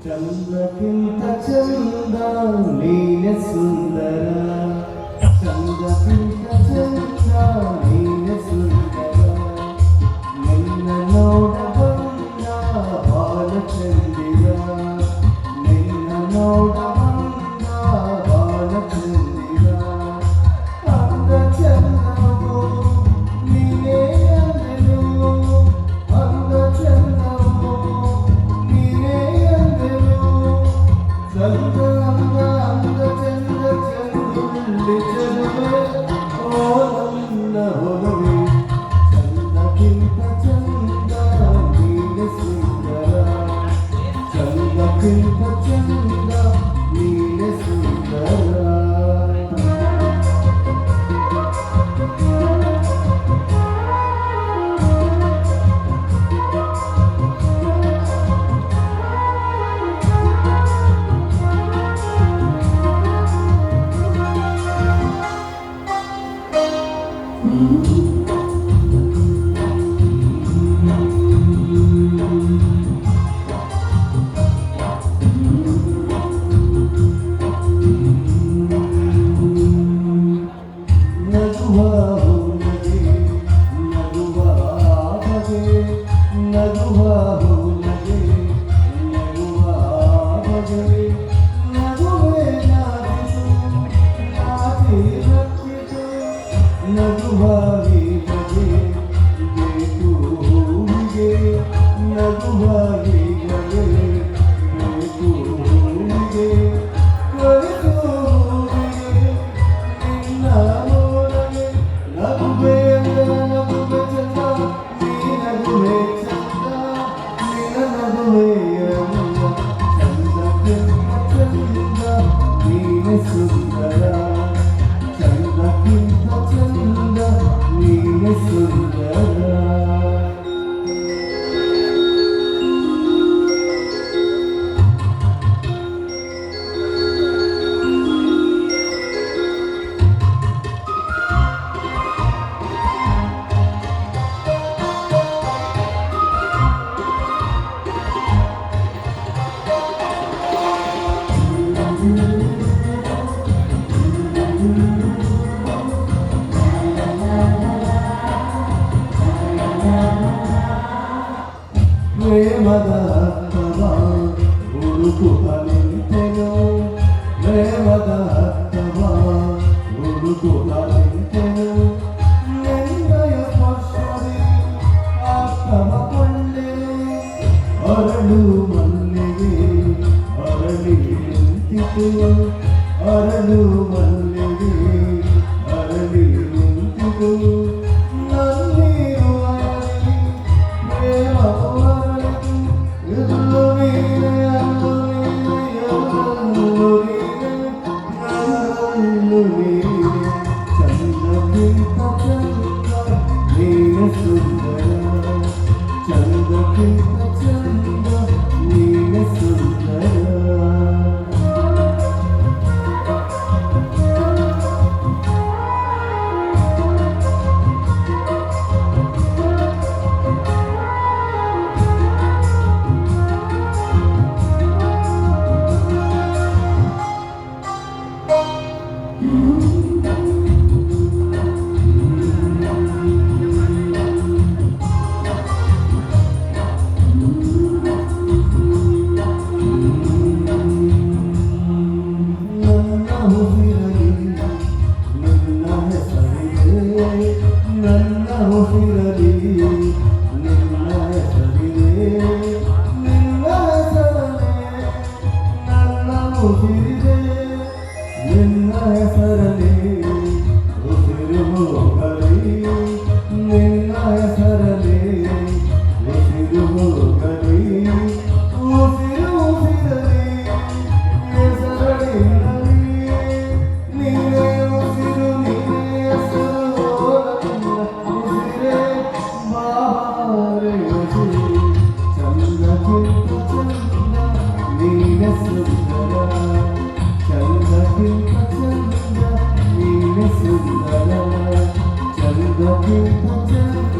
ಚಂದ್ರಕ್ಕಿಂತ ಚಂದ ನೀನೆ ಸುಂದರ, ಚಂದ್ರಕ್ಕಿಂತ ಚಂದ ನೀನೆ ಸುಂದರ, ನಿನ್ನ ನೋಡ ಬಂದ ಬಾಲಚಂದಿರ, ನಿನ್ನ ನೋಡ ಬಂದ ಬಾಲಚಂದಿರ, ಅಂದ ಚಂದವು ನೀನೇ ಅಂದೆನು, ಅಂದ ಚಂದವು ನೀನೇ ಅಂದೆನು, ಚಂದ ಅಂದ ಅಂದ ಚಂದ ಚಂದುಳ್ಳಿ ಚಲುವೆ ಓ ನನ್ನ ಹೊಲವೇ, ಚಂದಕ್ಕಿಂತ ಚಂದ ನೀನೆ ಸುಂದರ, ಚಂದಕ್ಕಿಂತ ಚಂದ ನೀನೆ ಸುಂದರ. ಪ್ರೇಮದ ಹತ್ತವ ಹುಡುಕುತ್ತ ನಿಂತೆನು, ಪ್ರೇಮದ ಹತ್ತವ ಹುಡುಕುತ್ತ ನಿಂತೆನು, ನಿನ್ನಯ ಸ್ಪರ್ಶದಿ ಆತ್ಮ ಕೊಂಡೆನು, ಅರಳು ಮಲ್ಲಿಗೆ ಅರಳಿ ನಿಂತಿತು, ಅರಳು ಮಲ್ಲಿಗೆ ಅರಳಿ ನಿಂತಿತು, ನಿನ್ನ ಹೆಸರಲಿ ಉಸಿರು ಹೋಗಲಿ. พระจันทร์